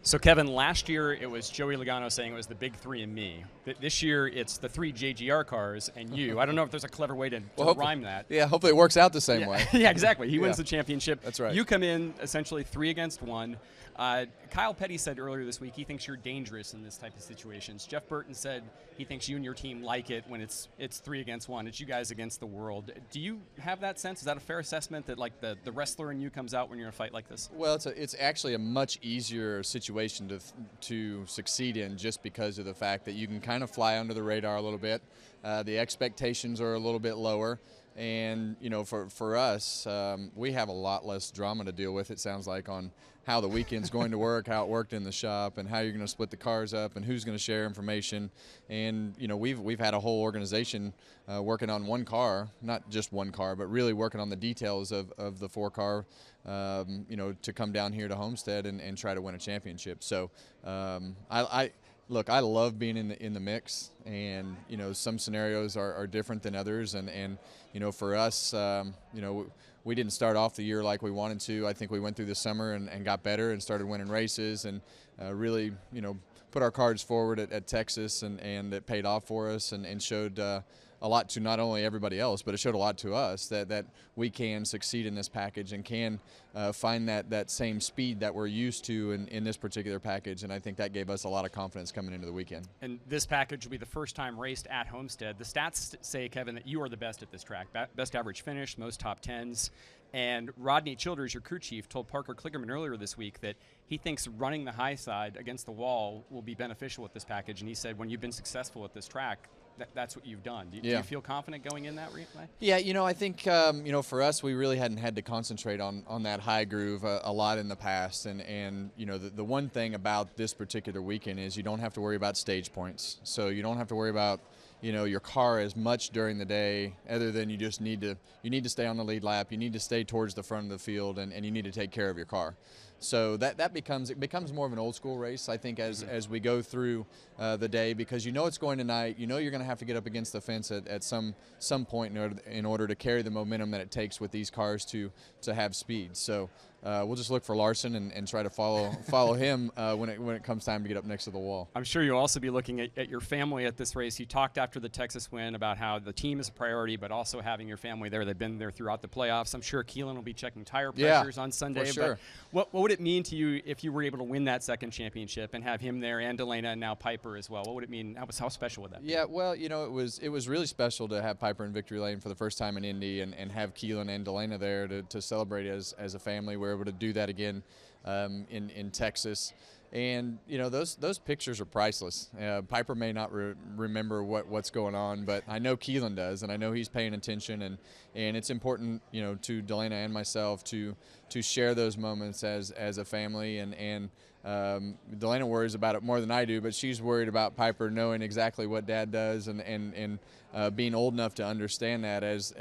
So, Kevin, last year it was Joey Logano saying it was the big three and me. This year it's the three JGR cars and you. I don't know if there's a clever way to rhyme that. Yeah, hopefully it works out the same way. Yeah, exactly. He wins the championship. That's right. You come in essentially 3 against 1. Kyle Petty said earlier this week he thinks you're dangerous in this type of situations. Jeff Burton said he thinks you and your team like it when it's 3 against 1. It's you guys against the world. Do you have that sense? Is that a fair assessment that like the wrestler in you comes out when you're in a fight like this? Well, it's actually a much easier situation to succeed in just because of the fact that you can kind of fly under the radar a little bit. The expectations are a little bit lower. And, you know, for us, we have a lot less drama to deal with, it sounds like, on how the weekend's going to work, how it worked in the shop, and how you're going to split the cars up and who's going to share information. And, you know, we've had a whole organization working on one car, not just one car, but really working on the details of the 4-car, you know, to come down here to Homestead and try to win a championship. So Look, I love being in the mix, and you know some scenarios are different than others, and you know for us, you know we didn't start off the year like we wanted to. I think we went through the summer and got better and started winning races, and really you know put our cards forward at Texas, and it paid off for us, and showed a lot to not only everybody else, but it showed a lot to us that we can succeed in this package and can find that same speed that we're used to in this particular package. And I think that gave us a lot of confidence coming into the weekend. And this package will be the first time raced at Homestead. The stats say, Kevin, that you are the best at this track. Best average finish, most top 10s. And Rodney Childers, your crew chief, told Parker Kligerman earlier this week that he thinks running the high side against the wall will be beneficial with this package. And he said when you've been successful at this track, that's what you've done. Do you feel confident going in that way? Yeah, you know, I think, you know, for us, we really hadn't had to concentrate on that high groove a lot in the past. And you know, the one thing about this particular weekend is you don't have to worry about stage points. So you don't have to worry about, you know, your car as much during the day, other than you just need to stay on the lead lap. You need to stay towards the front of the field, and you need to take care of your car. So that becomes more of an old school race, I think, as we go through the day, because you know it's going tonight. You know you're going to have to get up against the fence at some point in order to carry the momentum that it takes with these cars to have speed. So we'll just look for Larson and try to follow him when it comes time to get up next to the wall. I'm sure you'll also be looking at your family at this race. You talked after the Texas win about how the team is a priority, but also having your family there. They've been there throughout the playoffs. I'm sure Keelan will be checking tire pressures on Sunday. For sure. But what would it mean to you if you were able to win that second championship and have him there and Delana and now Piper as well? What would it mean? How special would that be? Yeah, well, you know, it was really special to have Piper in victory lane for the first time in Indy and have Keelan and Delana there to celebrate as a family. We're able to do that again in Texas. And, you know, those pictures are priceless. Piper may not remember what's going on, but I know Keelan does, and I know he's paying attention. And it's important, you know, to Delana and myself to share those moments as a family. And Delana worries about it more than I do, but she's worried about Piper knowing exactly what Dad does and being old enough to understand that as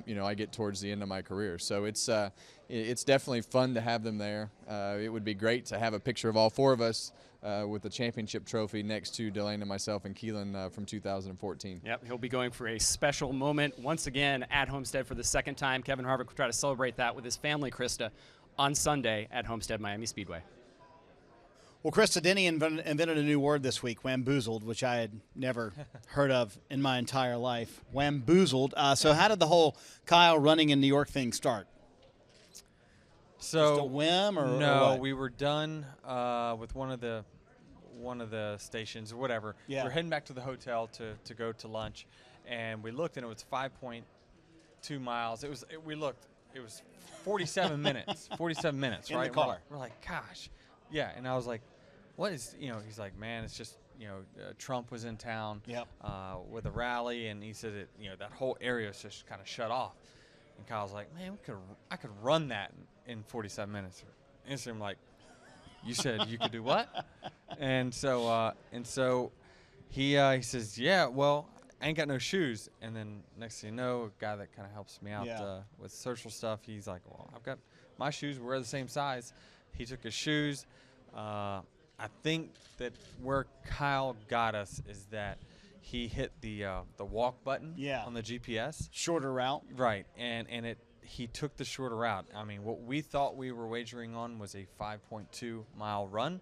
you know, I get towards the end of my career. So it's definitely fun to have them there. It would be great to have a picture of all 4 of us with the championship trophy next to Delana, myself, and Keelan from 2014. Yep, he'll be going for a special moment once again at Homestead for the second time. Kevin Harvick will try to celebrate that with his family, Krista, on Sunday at Homestead-Miami Speedway. Well, Krista, Denny invented a new word this week, wamboozled, which I had never heard of in my entire life. Wamboozled. So how did the whole Kyle running in New York thing start? So just a whim or no, or what? We were done with one of the stations or whatever. Yeah. We're heading back to the hotel to go to lunch, and we looked and it was 5.2 miles. We looked. It was 47 minutes. 47 minutes, in right? the car. We're like, gosh, yeah. And I was like, what is, you know? He's like, man, it's just, you know, Trump was in town with a rally, and he said that, you know, that whole area is just kind of shut off. And Kyle's like, man, I could run that in 47 minutes. And so I'm like, you said you could do what? And so he says, yeah, well, I ain't got no shoes. And then next thing you know, a guy that kind of helps me out with social stuff, he's like, well, I've got my shoes. We're the same size. He took his shoes. I think that where Kyle got us is that he hit the walk button on the GPS. Shorter route. Right, and he took the shorter route. I mean, what we thought we were wagering on was a 5.2 mile run,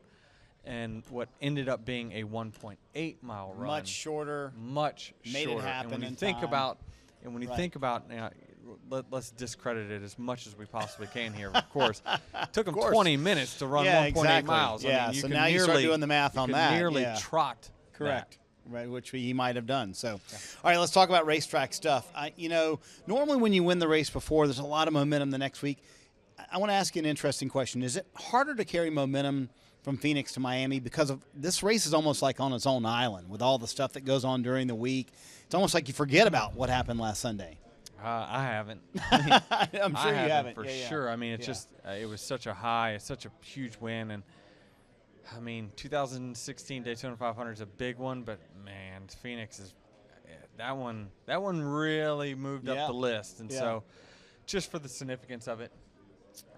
and what ended up being a 1.8 mile run. Much shorter. Much made shorter. It happen and when you in think time. about, and when you Right. think about, let's discredit it as much as we possibly can here. Of course, it took them course. 20 minutes to run Yeah, 1.8 exactly. miles. Yeah, I mean, you so can now you start nearly- doing the math you on can that. Nearly Yeah. trot. Correct. Right, which he might have done. So, all right, let's talk about racetrack stuff. Normally when you win the race before, there's a lot of momentum the next week. I want to ask you an interesting question. Is it harder to carry momentum from Phoenix to Miami because of this race is almost like on its own island with all the stuff that goes on during the week? It's almost like you forget about what happened last Sunday. I haven't. I'm sure I you haven't. for Yeah. sure. I mean, it's just it was such a high, such a huge win, and I mean, 2016 Daytona 500 is a big one, but man, Phoenix is that one. That one really moved up the list, and so just for the significance of it,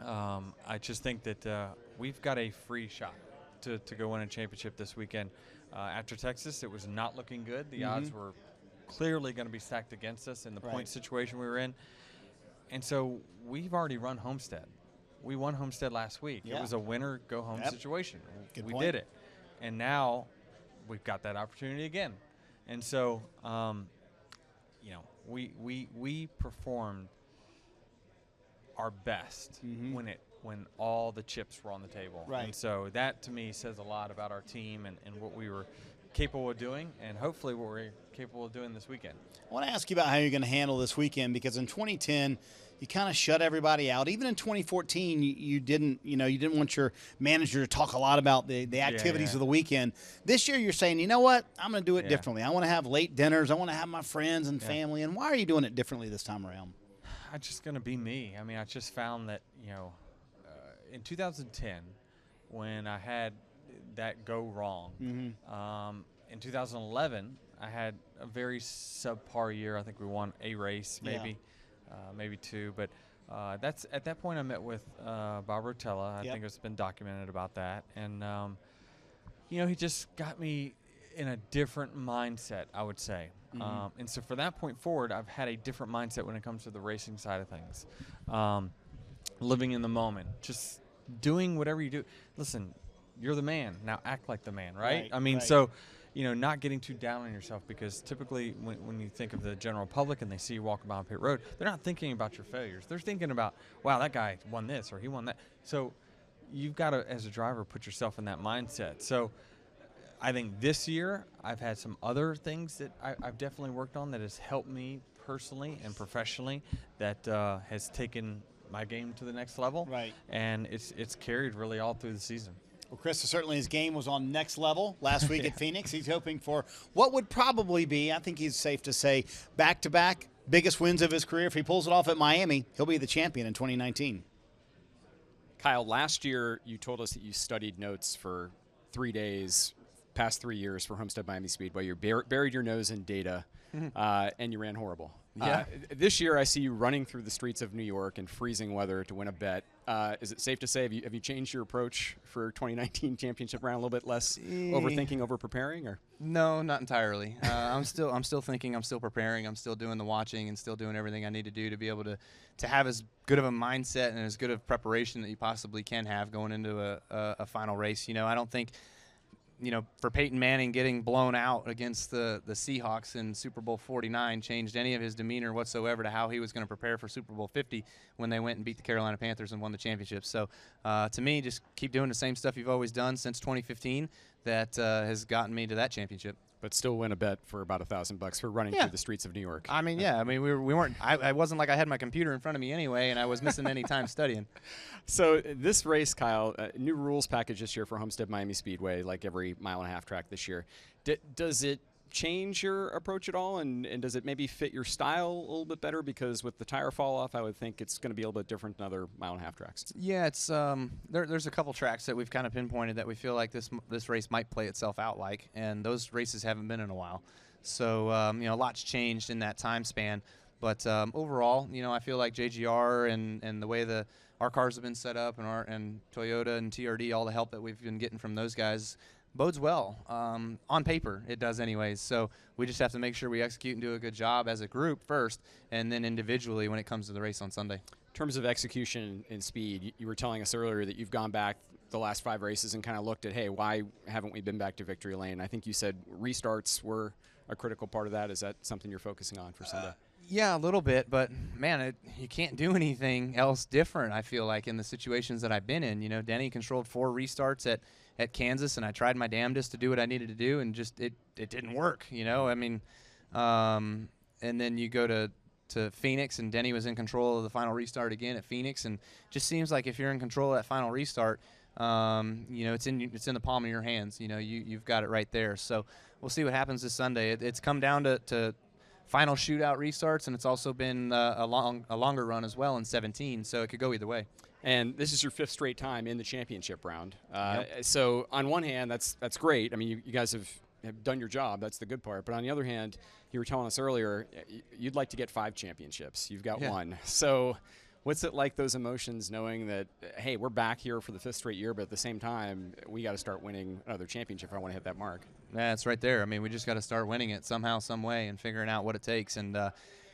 I just think that we've got a free shot to go win a championship this weekend. After Texas, it was not looking good. The odds were clearly going to be stacked against us in the point situation we were in, and so we've already run Homestead. We won Homestead last week. Yeah. It was a winner go home situation. Good we point. did it, and now we've got that opportunity again. And so, we performed our best when all the chips were on the table. Right. And so that to me says a lot about our team and what we were capable of doing, and hopefully what we're capable of doing this weekend. I want to ask you about how you're going to handle this weekend, because in 2010 you kind of shut everybody out. Even in 2014, you didn't want your manager to talk a lot about the activities of the weekend. This year you're saying, you know what, I'm going to do it differently. I want to have late dinners. I want to have my friends and family. And why are you doing it differently this time around? I'm just going to be me. I mean, I just found that, in 2010, when I had that go wrong, in 2011, I had a very subpar year. I think we won a race, maybe two. But that's at that point I met with Bob Rotella. I think it's been documented about that. And, he just got me in a different mindset, I would say. And so for that point forward, I've had a different mindset when it comes to the racing side of things. Living in the moment, just doing whatever you do. Listen, you're the man. Now act like the man, right? I mean, so, not getting too down on yourself, because typically when you think of the general public and they see you walking down pit road, they're not thinking about your failures. They're thinking about, wow, that guy won this or he won that. So you've got to, as a driver, put yourself in that mindset. So I think this year I've had some other things that I've definitely worked on that has helped me personally and professionally, that has taken my game to the next level. Right. And it's carried really all through the season. Well, Chris, certainly his game was on next level last week at Phoenix. He's hoping for what would probably be, I think he's safe to say, back-to-back biggest wins of his career. If he pulls it off at Miami, he'll be the champion in 2019. Kyle, last year you told us that you studied notes for 3 days, past 3 years for Homestead-Miami Speedway. You buried your nose in data, and you ran horrible. Yeah. This year I see you running through the streets of New York in freezing weather to win a bet. Is it safe to say, have you changed your approach for 2019 championship round, a little bit less overthinking, over preparing, or? No, not entirely. I'm still thinking, I'm still preparing, I'm still doing the watching and still doing everything I need to do to be able to have as good of a mindset and as good of preparation that you possibly can have going into a final race. I don't think, for Peyton Manning getting blown out against the Seahawks in Super Bowl 49 changed any of his demeanor whatsoever to how he was going to prepare for Super Bowl 50 when they went and beat the Carolina Panthers and won the championship. So to me, just keep doing the same stuff you've always done since 2015 that has gotten me to that championship. But still win a bet for about $1,000 for running through the streets of New York. I mean, we weren't. I wasn't like I had my computer in front of me anyway, and I was missing any time studying. So this race, Kyle, new rules package this year for Homestead-Miami Speedway, like every mile-and-a-half track this year. Does it change your approach at all, and does it maybe fit your style a little bit better? Because with the tire fall off, I would think it's going to be a little bit different than other mile-and-a-half tracks. Yeah, it's there's a couple tracks that we've kind of pinpointed that we feel like this race might play itself out like, and those races haven't been in a while. So a lot's changed in that time span. But overall, I feel like JGR and the way our cars have been set up, and Toyota and TRD, all the help that we've been getting from those guys, bodes well. On paper, it does anyways. So we just have to make sure we execute and do a good job as a group first, and then individually when it comes to the race on Sunday. In terms of execution and speed, you were telling us earlier that you've gone back the last 5 races and kind of looked at, hey, why haven't we been back to victory lane? I think you said restarts were a critical part of that. Is that something you're focusing on for Sunday? Yeah, a little bit, but man, you can't do anything else different. I feel like in the situations that I've been in, you know, Denny controlled 4 restarts at Kansas, and I tried my damnedest to do what I needed to do, and just it didn't work. You know, I mean, and then you go to Phoenix, and Denny was in control of the final restart again at Phoenix, and just seems like if you're in control of that final restart, you know, it's in the palm of your hands. You know, you've got it right there. So we'll see what happens this Sunday. It's come down to final shootout restarts, and it's also been a longer run as well in 17, so it could go either way. And this is your 5th straight time in the championship round. So on one hand, that's great. I mean, you guys have done your job. That's the good part. But on the other hand, you were telling us earlier, you'd like to get 5 championships. You've got 1. So what's it like, those emotions, knowing that, hey, we're back here for the 5th straight year, but at the same time, we got to start winning another championship if I want to hit that mark? Yeah, it's right there. I mean, we just got to start winning it somehow, some way, and figuring out what it takes. And,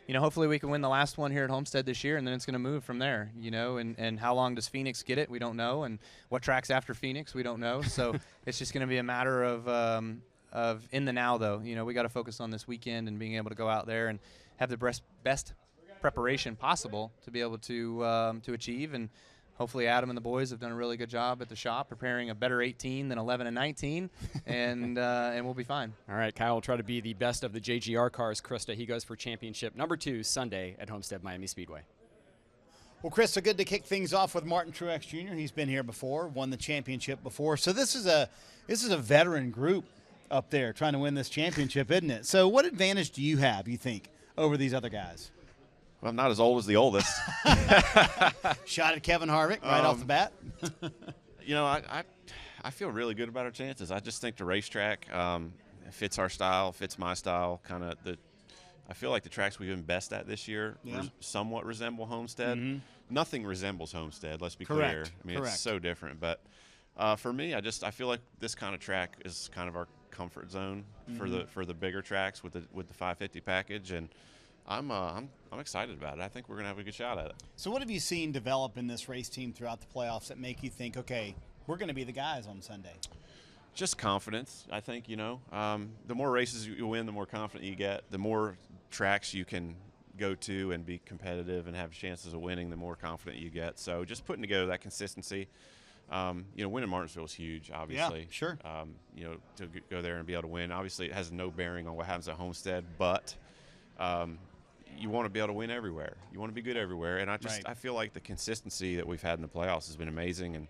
you know, hopefully we can win the last one here at Homestead this year, and then it's going to move from there, you know. And how long does Phoenix get it? We don't know. And what tracks after Phoenix? We don't know. So it's just going to be a matter of in the now, though. You know, we got to focus on this weekend and being able to go out there and have the best preparation possible to be able to achieve. And hopefully Adam and the boys have done a really good job at the shop preparing a better 18 than 11 and 19, and we'll be fine. All right, Kyle will try to be the best of the JGR cars. Krista, he goes for championship number 2 Sunday at Homestead-Miami Speedway. Well, Chris, so good to kick things off with Martin Truex Jr. He's been here before, won the championship before. So this is a veteran group up there trying to win this championship, isn't it? So what advantage do you have, you think, over these other guys? Well, I'm not as old as the oldest. Shot at Kevin Harvick right off the bat. You know, I feel really good about our chances. I just think the racetrack fits our style, fits my style. I feel like the tracks we've been best at this year somewhat resemble Homestead. Mm-hmm. Nothing resembles Homestead. Let's be clear. I mean, it's so different. But for me, I feel like this kind of track is kind of our comfort zone for the bigger tracks with the 550 package, and I'm excited about it. I think we're going to have a good shot at it. So what have you seen develop in this race team throughout the playoffs that make you think, okay, we're going to be the guys on Sunday? Just confidence. I think, you know, the more races you win, the more confident you get, the more tracks you can go to and be competitive and have chances of winning, the more confident you get. So just putting together that consistency. You know, winning Martinsville is huge, obviously. Yeah, sure. You know, to go there and be able to win. Obviously, it has no bearing on what happens at Homestead, but you want to be able to win everywhere. You want to be good everywhere. And I feel like the consistency that we've had in the playoffs has been amazing. And,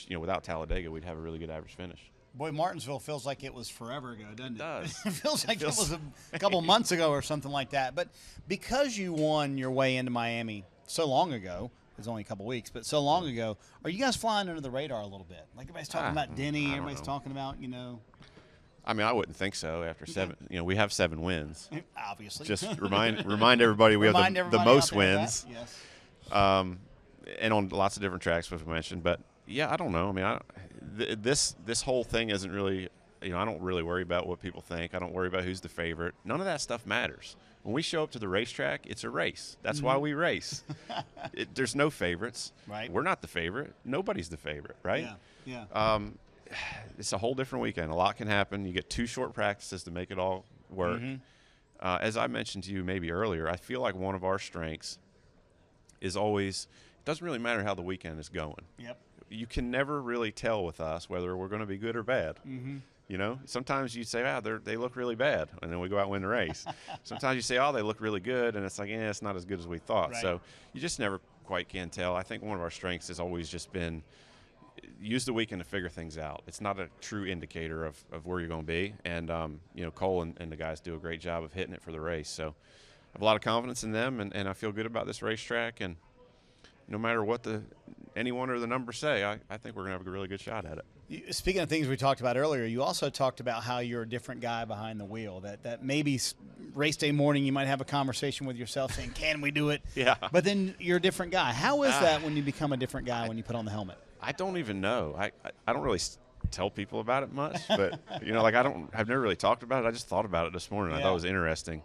you know, without Talladega, we'd have a really good average finish. Boy, Martinsville feels like it was forever ago, doesn't it? It does. It feels like it was a couple months ago or something like that. But because you won your way into Miami so long ago, it was only a couple weeks, but so long ago, are you guys flying under the radar a little bit? Like everybody's talking about Denny, everybody's talking about, you know. I mean, I wouldn't think so after 7. You know, we have 7 wins. Obviously. Just remind everybody we have the most wins. Yes. And on lots of different tracks, which we mentioned. But, yeah, I don't know. I mean, this whole thing isn't really, you know, I don't really worry about what people think. I don't worry about who's the favorite. None of that stuff matters. When we show up to the racetrack, it's a race. That's why we race. There's no favorites. Right. We're not the favorite. Nobody's the favorite, right? Yeah. It's a whole different weekend. A lot can happen. You get 2 short practices to make it all work. As I mentioned to you maybe earlier, I feel like one of our strengths is always – it doesn't really matter how the weekend is going. Yep. You can never really tell with us whether we're going to be good or bad. You know, sometimes you say, they look really bad, and then we go out and win the race. Sometimes you say, they look really good, and it's like, it's not as good as we thought. Right. So you just never quite can tell. I think one of our strengths has always just been use the weekend to figure things out. It's not a true indicator of where you're going to be. And, you know, Cole and the guys do a great job of hitting it for the race. So I have a lot of confidence in them, and I feel good about this racetrack. And no matter what anyone or the numbers say, I think we're going to have a really good shot at it. Speaking of things we talked about earlier, you also talked about how you're a different guy behind the wheel, that maybe race day morning you might have a conversation with yourself saying, can we do it? Yeah. But then you're a different guy. How is that when you become a different guy when you put on the helmet? I don't even know. I don't really tell people about it much, but, you know, like I've never really talked about it. I just thought about it this morning. Yeah. I thought it was interesting.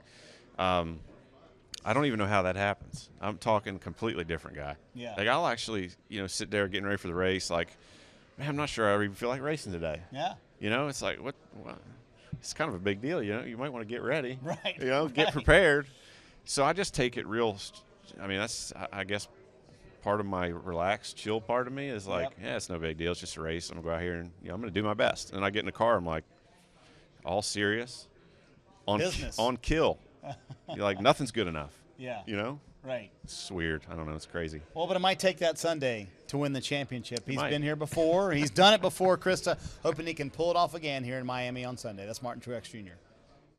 I don't even know how that happens. I'm talking completely different guy. Yeah. Like I'll actually, you know, sit there getting ready for the race, like man, I'm not sure I even feel like racing today. Yeah. You know, it's like, what? It's kind of a big deal. You know, you might want to get ready. Right. You know, get prepared. So I just take it real. I mean, that's, I guess, part of my relaxed, chill part of me is like, yeah, it's no big deal. It's just a race. I'm going to go out here and, you know, I'm going to do my best. And I get in the car, I'm like, all serious, on kill. You're like, nothing's good enough. Yeah. You know? Right. It's weird. I don't know. It's crazy. Well, but it might take that Sunday to win the championship. He's might. been here before. He's done it before, Krista. Hoping he can pull it off again here in Miami on Sunday. That's Martin Truex Jr.